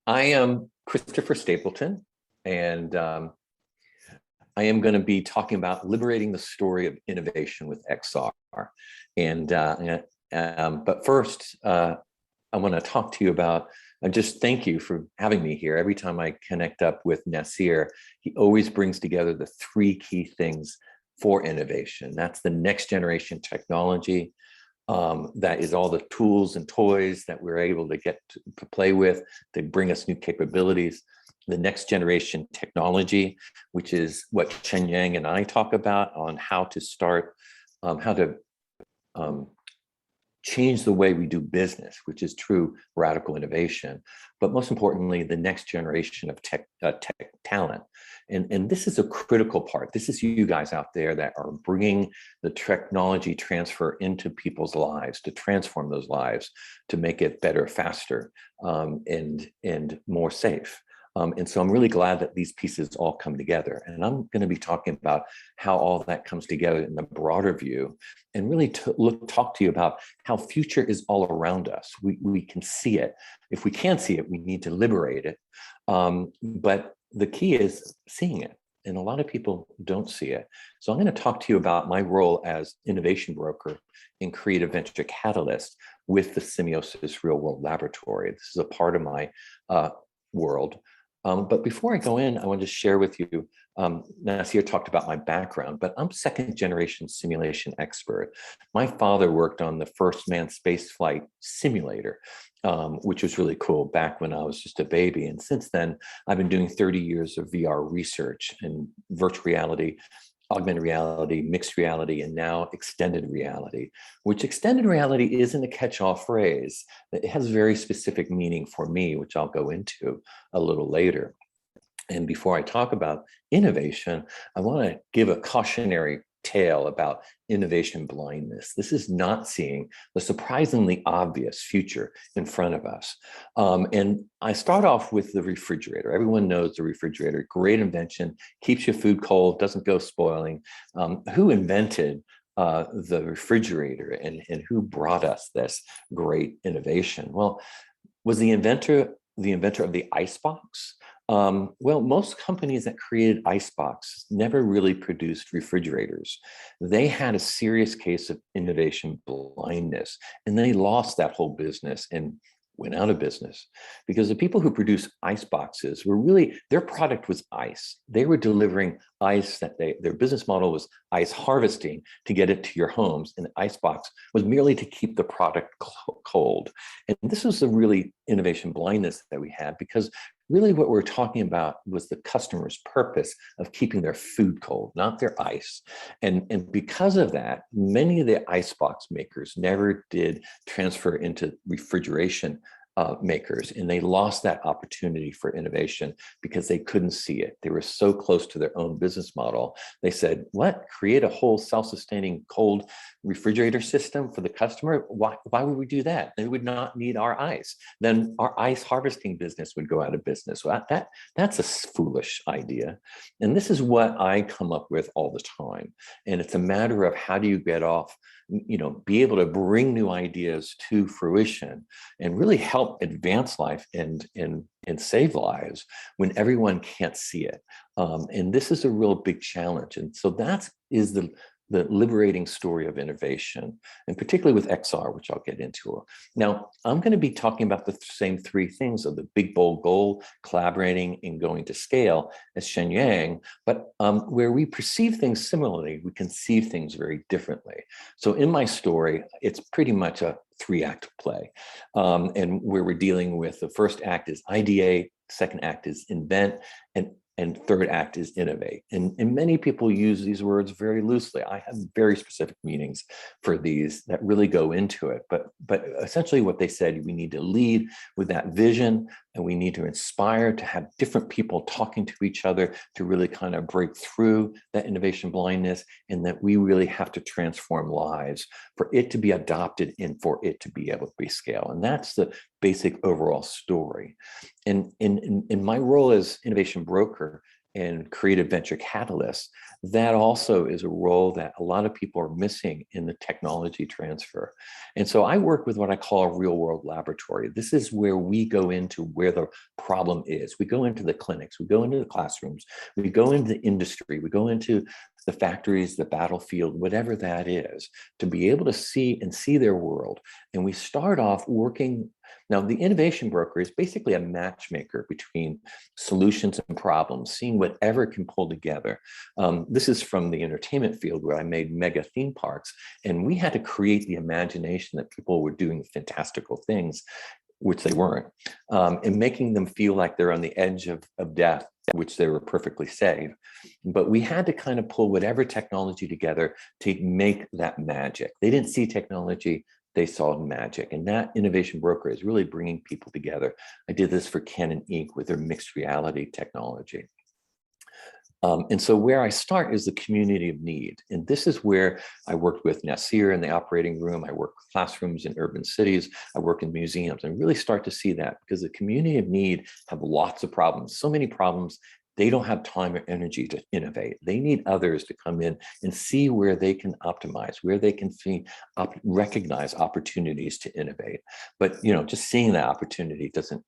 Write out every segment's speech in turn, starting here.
I am Christopher Stapleton, and I am going to be talking about liberating the story of innovation with XR. But first, I want to talk to you about and just thank you for having me here. Every time I connect up with Nasir, he always brings together the three key things for innovation. That's the next generation technology. That is all the tools and toys that we're able to get to play with to bring us new capabilities. The next generation technology, which is what Chen Yang and I talk about on how to start, how to change the way we do business, which is true radical innovation. But most importantly, the next generation of tech talent. And this is a critical part. This is you guys out there that are bringing the technology transfer into people's lives, to transform those lives, to make it better, faster, and more safe. And so I'm really glad that these pieces all come together. And I'm going to be talking about how all that comes together in the broader view, and really talk to you about how future is all around us. We can see it. If we can't see it, we need to liberate it. But the key is seeing it. And a lot of people don't see it. So I'm going to talk to you about my role as innovation broker and creative venture catalyst with the SIMIOSYS Real World Laboratory. This is a part of my world. But before I go in, I want to share with you, Nasir talked about my background, but I'm second generation simulation expert. My father worked on the first manned spaceflight simulator, which was really cool back when I was just a baby. And since then, I've been doing 30 years of VR research and virtual reality, augmented reality, mixed reality, and now extended reality, which extended reality isn't a catch-all phrase. It has very specific meaning for me, which I'll go into a little later. And before I talk about innovation, I want to give a cautionary tale about innovation blindness. This is not seeing the surprisingly obvious future in front of us. And I start off with the refrigerator. Everyone knows the refrigerator, great invention, keeps your food cold, doesn't go spoiling. Who invented the refrigerator, and who brought us this great innovation? Well, was the inventor of the icebox? Well, most companies that created iceboxes never really produced refrigerators. They had a serious case of innovation blindness, and they lost that whole business and went out of business because the people who produced ice boxes were really, their product was ice. They were delivering ice their business model was ice harvesting to get it to your homes. And the ice box was merely to keep the product cold. And this was the really innovation blindness that we had, because really what we're talking about was the customer's purpose of keeping their food cold, not their ice. And because of that, many of the icebox makers never did transfer into refrigeration makers, and they lost that opportunity for innovation because they couldn't see it. They were so close to their own business model. They said, what, create a whole self-sustaining cold refrigerator system for the customer? Why would we do that? They would not need our ice. Then our ice harvesting business would go out of business. Well, that's a foolish idea. And this is what I come up with all the time. And it's a matter of how do you get off, be able to bring new ideas to fruition and really help advance life and save lives when everyone can't see it. And this is a real big challenge. And so that is the liberating story of innovation, and particularly with XR, which I'll get into. Now, I'm going to be talking about the same three things of the big, bold goal, collaborating, and going to scale as Chen Yang, but where we perceive things similarly, we conceive things very differently. So in my story, it's pretty much a 3-act play. And where we're dealing with the first act is ideate, second act is invent, and third act is innovate. And many people use these words very loosely. I have very specific meanings for these that really go into it. But essentially what they said, we need to lead with that vision, and we need to inspire, to have different people talking to each other to really kind of break through that innovation blindness, and that we really have to transform lives for it to be adopted and for it to be able to be scaled. And that's the basic overall story. And in my role as innovation broker and creative venture catalysts, that also is a role that a lot of people are missing in the technology transfer. And so I work with what I call a real world laboratory. This is where we go into where the problem is. We go into the clinics, we go into the classrooms, we go into the industry, we go into the factories, the battlefield, whatever that is, to be able to see their world. And we start off working. Now, the innovation broker is basically a matchmaker between solutions and problems, seeing whatever can pull together. This is from the entertainment field where I made mega theme parks, and we had to create the imagination that people were doing fantastical things, which they weren't, and making them feel like they're on the edge of death, which they were perfectly safe. But we had to kind of pull whatever technology together to make that magic. They didn't see technology, they saw magic. And that innovation broker is really bringing people together. I did this for Canon Inc. with their mixed reality technology. And so where I start is the community of need. And this is where I worked with Nasir in the operating room. I work with classrooms in urban cities. I work in museums, and really start to see that, because the community of need have lots of problems, so many problems. They don't have time or energy to innovate. They need others to come in and see where they can optimize, where they can recognize opportunities to innovate. But just seeing that opportunity doesn't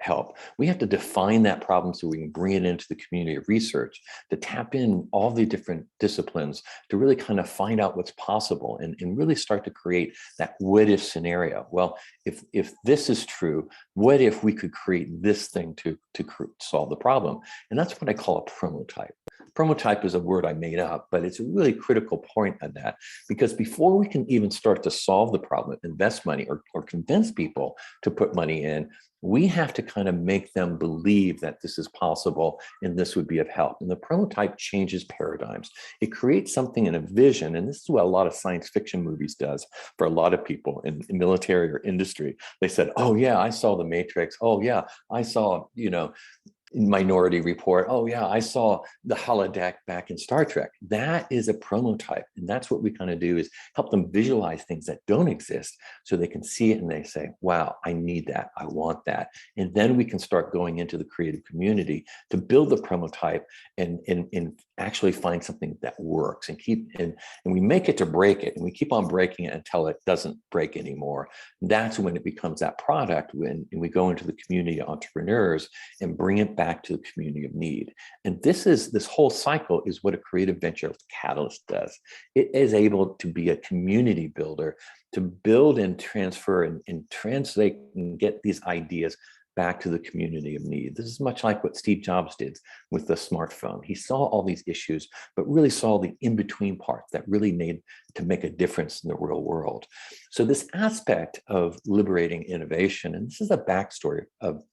help. We have to define that problem so we can bring it into the community of research, to tap in all the different disciplines, to really kind of find out what's possible and really start to create that what if scenario. Well, if this is true, what if we could create this thing to solve the problem? And that's what I call a prototype. Prototype is a word I made up, but it's a really critical point of that, because before we can even start to solve the problem, invest money or convince people to put money in, we have to kind of make them believe that this is possible and this would be of help. And the prototype changes paradigms. It creates something in a vision. And this is what a lot of science fiction movies does for a lot of people in military or industry. They said, oh yeah, I saw the Matrix. Oh yeah, I saw, Minority Report. Oh yeah, I saw the holodeck back in Star Trek. That is a prototype. And that's what we kind of do, is help them visualize things that don't exist so they can see it and they say, wow, I need that. I want that. And then we can start going into the creative community to build the prototype and actually find something that works and we make it to break it, and we keep on breaking it until it doesn't break anymore. That's when it becomes that product, when we go into the community of entrepreneurs and bring it back to the community of need. And this whole cycle is what a creative venture catalyst does. It is able to be a community builder, to build and transfer and translate and get these ideas back to the community of need. This is much like what Steve Jobs did with the smartphone. He saw all these issues, but really saw the in-between parts that really need to make a difference in the real world. So this aspect of liberating innovation, and this is a backstory of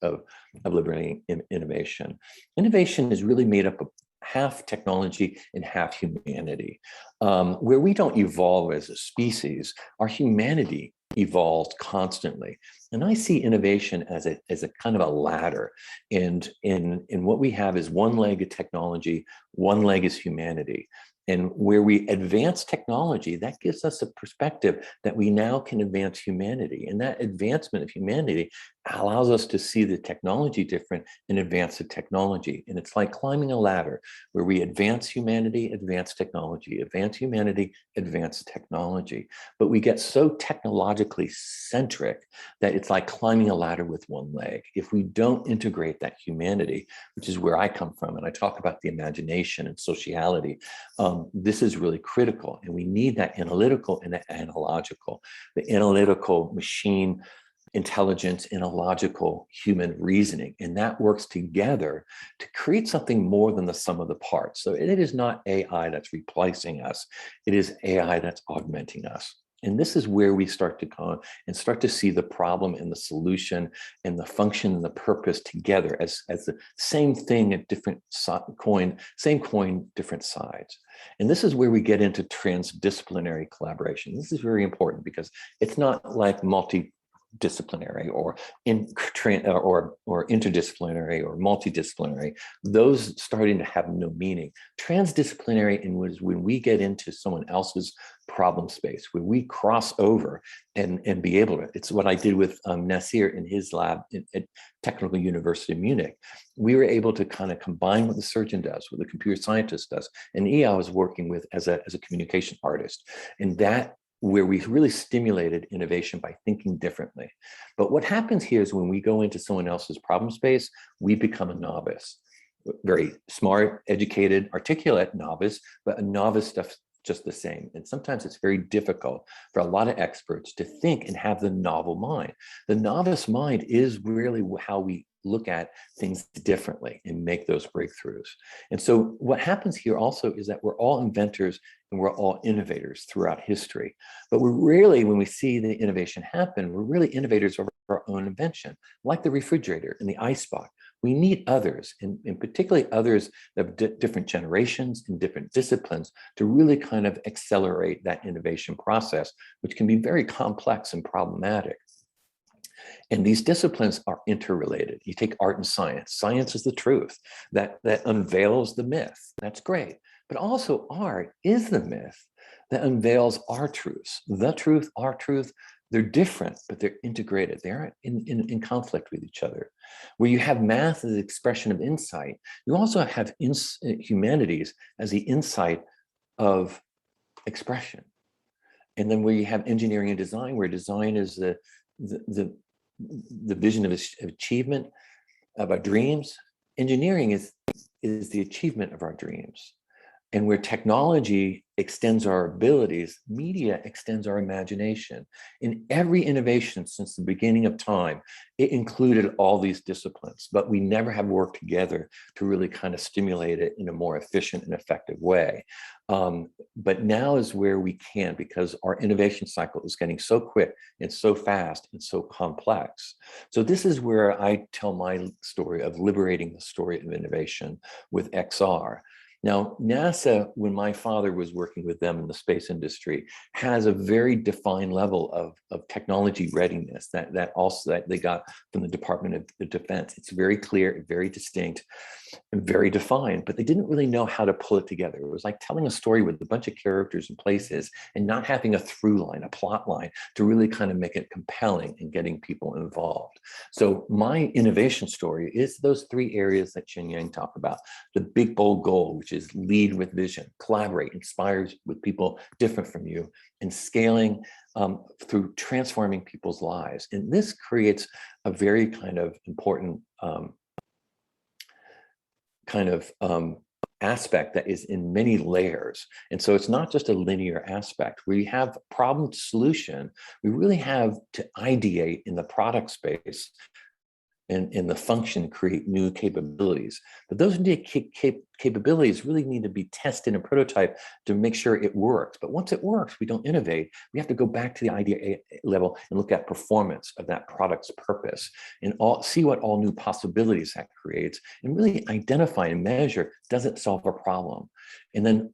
liberating innovation. Innovation is really made up of half technology and half humanity. Where we don't evolve as a species, our humanity evolves constantly. And I see innovation as a kind of a ladder. And what we have is one leg of technology, one leg is humanity. And where we advance technology, that gives us a perspective that we now can advance humanity. And that advancement of humanity allows us to see the technology different and advance the technology. And it's like climbing a ladder where we advance humanity, advance technology, advance humanity, advance technology. But we get so technologically centric that it's like climbing a ladder with one leg. If we don't integrate that humanity, which is where I come from, and I talk about the imagination and sociality, this is really critical. And we need that analytical and the analogical. The analytical machine intelligence and a logical human reasoning. And that works together to create something more than the sum of the parts. So it is not AI that's replacing us. It is AI that's augmenting us. And this is where we start to come and start to see the problem and the solution and the function and the purpose together as the same thing at different same coin, different sides. And this is where we get into transdisciplinary collaboration. This is very important because it's not like multidisciplinary or interdisciplinary or multidisciplinary. Those starting to have no meaning. Transdisciplinary, and when we get into someone else's problem space, where we cross over and be able to. It's what I did with Nasir in his lab at Technical University of Munich. We were able to kind of combine what the surgeon does, what the computer scientist does, and I was working with as a communication artist. And that where we really stimulated innovation by thinking differently. But what happens here is when we go into someone else's problem space, we become a novice. Very smart, educated, articulate novice, but a novice stuff just the same. And sometimes it's very difficult for a lot of experts to think and have the novel mind. The novice mind is really how we look at things differently and make those breakthroughs. And so what happens here also is that we're all inventors and we're all innovators throughout history. But we're really, when we see the innovation happen, we're really innovators over our own invention, like the refrigerator and the icebox. We need others, and particularly others of different generations and different disciplines, to really kind of accelerate that innovation process, which can be very complex and problematic. And these disciplines are interrelated. You take art and science. Science is the truth that unveils the myth. That's great. But also art is the myth that unveils our truths. The truth, our truth, they're different, but they're integrated. They aren't in conflict with each other. Where you have math as the expression of insight, you also have humanities as the insight of expression. And then where you have engineering and design, where design is the vision of achievement of our dreams, engineering is the achievement of our dreams. And where technology extends our abilities, media extends our imagination. In every innovation since the beginning of time, it included all these disciplines, but we never have worked together to really kind of stimulate it in a more efficient and effective way. But now is where we can, because our innovation cycle is getting so quick and so fast and so complex. So this is where I tell my story of liberating the story of innovation with XR. Now, NASA, when my father was working with them in the space industry, has a very defined level of technology readiness that they got from the Department of Defense. It's very clear, very distinct, and very defined, but they didn't really know how to pull it together. It was like telling a story with a bunch of characters and places and not having a through line, a plot line to really kind of make it compelling and getting people involved. So my innovation story is those three areas that Chen Yang talked about: the big, bold goal, which is lead with vision, collaborate, inspire with people different from you, and scaling through transforming people's lives. And this creates a very kind of important aspect that is in many layers. And so it's not just a linear aspect. We have problem to solution. We really have to ideate in the product space and in the function, create new capabilities. But those capabilities really need to be tested and prototyped to make sure it works. But once it works, we don't innovate. We have to go back to the idea level and look at performance of that product's purpose and see what all new possibilities that creates, and really identify and measure, does it solve a problem? And then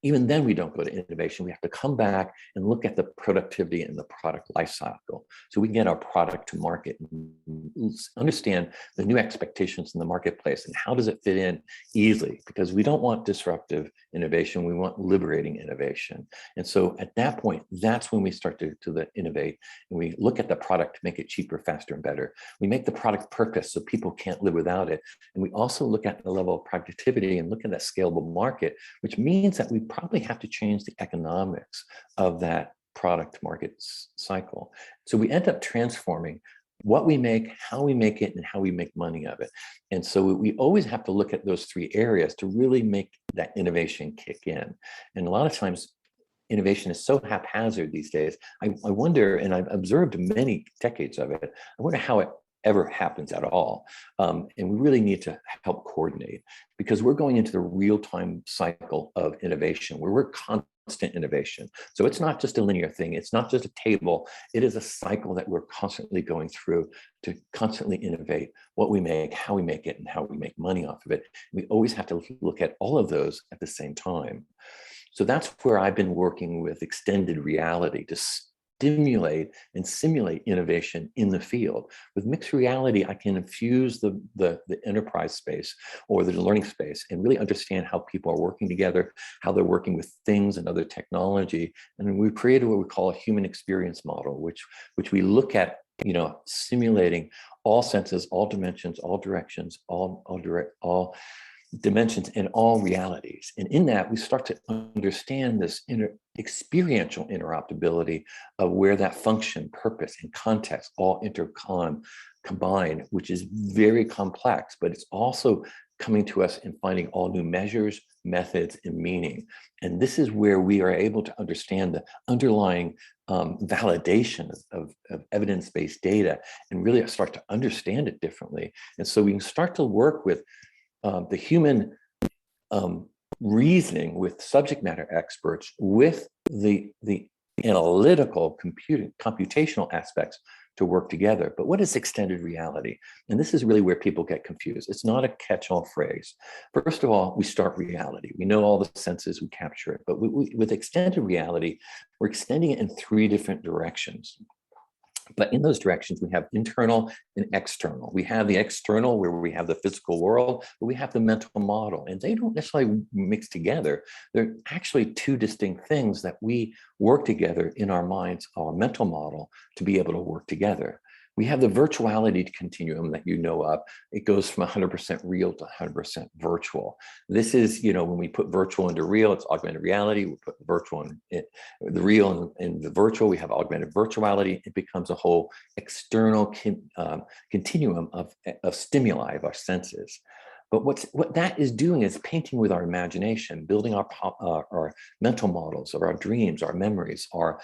even then, we don't go to innovation. We have to come back and look at the productivity and the product life cycle, so we can get our product to market and understand the new expectations in the marketplace and how does it fit in easily, because we don't want disruptive innovation. We want liberating innovation. And so at that point, that's when we start to innovate, and we look at the product to make it cheaper, faster, and better. We make the product purpose so people can't live without it. And we also look at the level of productivity and look at that scalable market, which means that we probably have to change the economics of that product market cycle. So we end up transforming what we make, how we make it, and how we make money of it. And so we always have to look at those three areas to really make that innovation kick in. And a lot of times, innovation is so haphazard these days. I wonder, and I've observed many decades of it, I wonder how it ever happens at all. And we really need to help coordinate, because we're going into the real-time cycle of innovation where we're constant innovation. So it's not just a linear thing. It's not just a table. It is a cycle that we're constantly going through to constantly innovate what we make, how we make it, and how we make money off of it. We always have to look at all of those at the same time. So that's where I've been working with extended reality to stimulate and simulate innovation in the field. With mixed reality, I can infuse the enterprise space or the learning space and really understand how people are working together, how they're working with things and other technology. And we've created what we call a human experience model, which we look at, simulating all senses, all dimensions, all directions, all dimensions and all realities. And in that, we start to understand this experiential interoperability of where that function, purpose, and context all combine, which is very complex, but it's also coming to us and finding all new measures, methods, and meaning. And this is where we are able to understand the underlying validation of evidence-based data and really start to understand it differently. And so we can start to work with the human reasoning with subject matter experts, with the analytical computational aspects to work together. But what is extended reality? And this is really where people get confused. It's not a catch-all phrase. First of all, we start reality. We know all the senses, we capture it. But with extended reality, we're extending it in 3 different directions. But in those directions, we have internal and external. We have the external, where we have the physical world, but we have the mental model, and they don't necessarily mix together. They're actually 2 distinct things that we work together in our minds, our mental model, to be able to work together. We have the virtuality continuum that you know of. It goes from 100% real to 100% virtual. This is, when we put virtual into real, it's augmented reality. We put virtual in the real and the virtual, we have augmented virtuality. It becomes a whole external continuum of stimuli of our senses. But what that is doing is painting with our imagination, building our mental models of our dreams, our memories, our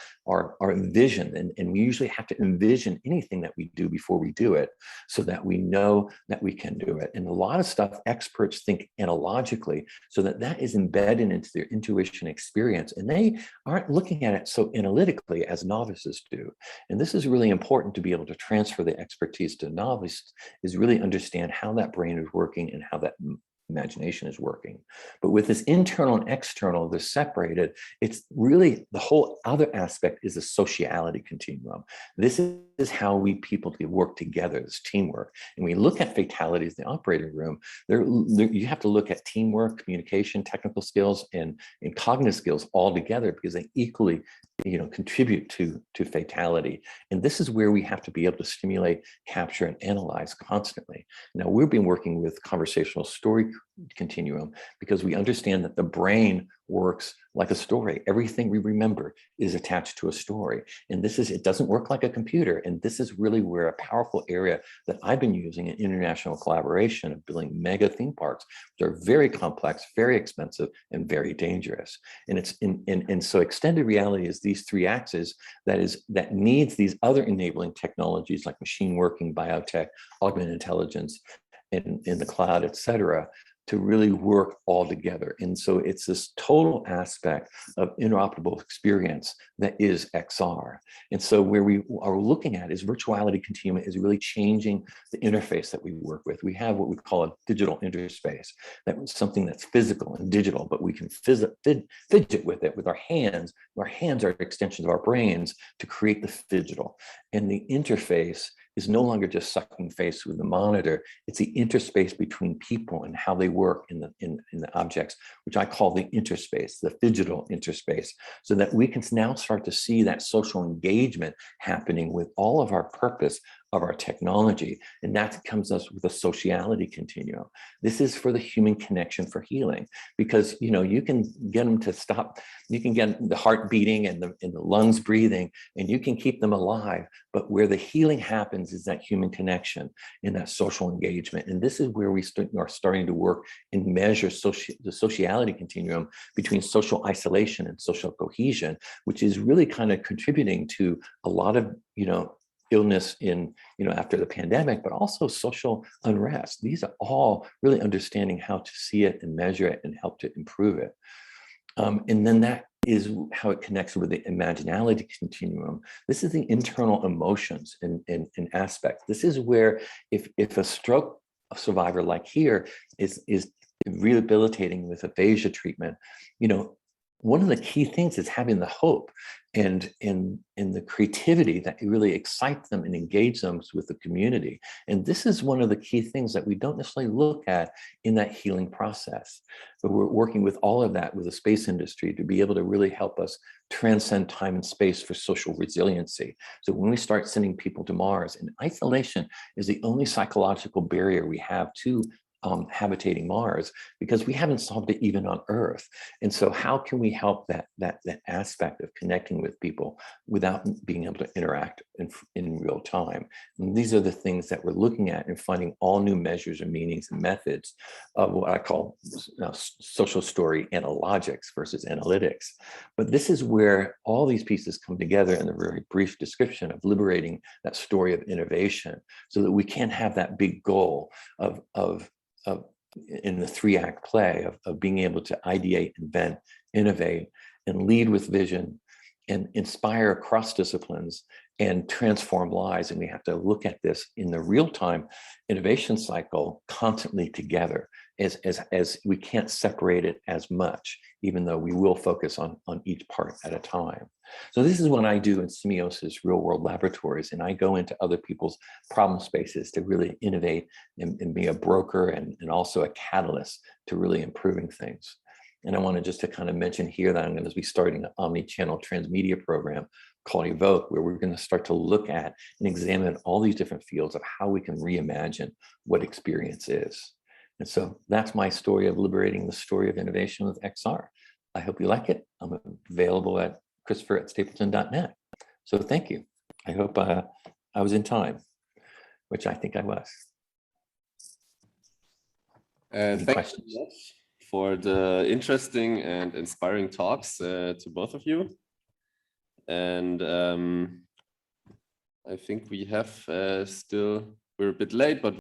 vision. And we usually have to envision anything that we do before we do it, so that we know that we can do it. And a lot of stuff experts think analogically, so that is embedded into their intuition experience. And they aren't looking at it so analytically as novices do. And this is really important to be able to transfer the expertise to novices, is really understand how that brain is working and how that imagination is working. But with this internal and external, they're separated. It's really the whole other aspect is the sociality continuum. This is how we people work together, this teamwork. And we look at fatalities in the operating room, you have to look at teamwork, communication, technical skills, and cognitive skills all together, because they equally contribute to fatality. And this is where we have to be able to stimulate, capture, and analyze constantly. Now, we've been working with conversational story continuum because we understand that the brain works like a story. Everything we remember is attached to a story. And it doesn't work like a computer. And this is really where a powerful area that I've been using in international collaboration of building mega theme parks, which are very complex, very expensive, and very dangerous. And so extended reality is these 3 axes that needs these other enabling technologies like machine working, biotech, augmented intelligence, in the cloud, et cetera, to really work all together. And so it's this total aspect of interoperable experience that is XR. And so where we are looking at is virtuality continuum is really changing the interface that we work with. We have what we call a digital interface, that's something that's physical and digital, but we can fidget with it with our hands. Our hands are extensions of our brains to create the digital. And the interface is no longer just sucking face with the monitor. It's the interspace between people and how they work in the objects, which I call the interspace, the digital interspace, so that we can now start to see that social engagement happening with all of our purpose of our technology. And that comes us with a sociality continuum. This is for the human connection for healing, because you can get them to stop, you can get the heart beating and the lungs breathing, and you can keep them alive. But where the healing happens is that human connection and that social engagement. And this is where we are starting to work and measure the sociality continuum between social isolation and social cohesion, which is really kind of contributing to a lot of, illness in, after the pandemic, but also social unrest. These are all really understanding how to see it and measure it and help to improve it. And then that is how it connects with the imaginality continuum. This is the internal emotions and aspects. This is where if a stroke survivor like here is rehabilitating with aphasia treatment, one of the key things is having the hope and in the creativity that really excites them and engage them with the community. And this is one of the key things that we don't necessarily look at in that healing process. But we're working with all of that with the space industry to be able to really help us transcend time and space for social resiliency. So when we start sending people to Mars, and isolation is the only psychological barrier we have to habitating Mars, because we haven't solved it even on Earth. And so how can we help that aspect of connecting with people without being able to interact in real time? And these are the things that we're looking at and finding all new measures and meanings and methods of what I call social story analogics versus analytics. But this is where all these pieces come together in a very brief description of liberating that story of innovation, so that we can have that big goal of in the 3-act play of being able to ideate, invent, innovate, and lead with vision, and inspire across disciplines and transform lives. And we have to look at this in the real-time innovation cycle constantly together, as we can't separate it as much, even though we will focus on each part at a time. So this is what I do in SIMIOSYS real-world laboratories, and I go into other people's problem spaces to really innovate and be a broker and also a catalyst to really improving things. And I wanted just to kind of mention here that I'm going to be starting an omni-channel transmedia program called Evoke, where we're going to start to look at and examine all these different fields of how we can reimagine what experience is. And so that's my story of liberating the story of innovation with XR. I hope you like it. I'm available at Christopher@stapleton.net. So thank you. I hope I was in time, which I think I was. Thank you very much for the interesting and inspiring talks to both of you. And I think we have we're a bit late, but